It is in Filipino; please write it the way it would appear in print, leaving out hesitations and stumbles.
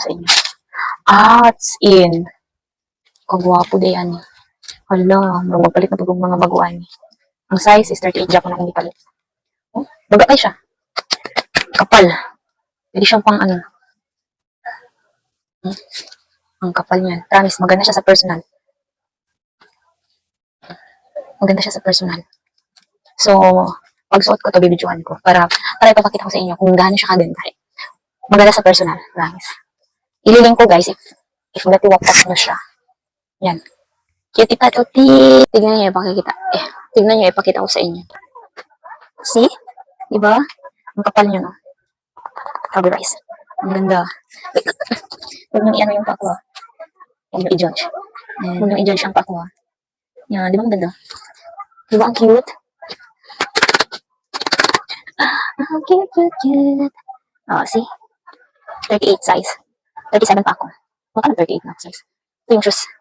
sa inyo. As in. Kagwapo day yan. Hala, magpalit na pag mga baguan. Ang size is 38 Japan akong ipalit. Oh, bagay siya. Kapal. Pwede siyang pang ano. Ang kapal niyan. Promise, maganda siya sa personal. Maganda siya sa personal. So, pag suot ko to, bibidyohan ko. Para ipapakita ko sa inyo kung gaano siya kaganda. Maganda sa personal. Promise. Ililink ko guys if natiwapap na siya. Yan. Cutie patuti. Tignan niyo, ipakikita. Tignan niyo, ipakita ko sa inyo. See? Diba? Ang kapal niya, no? Sabi guys. Ang ganda. Wait. Huwag niyong i-ano yung pako. Huwag niyong i-judge. Huwag niyong i-judge ang pako. Yan, di ba ang ganda? Di ba ang cute? Ang cute, cute, cute. Oh, see? 38 size. 37 pa ako. Baka na 38 na size. Ito yung shoes.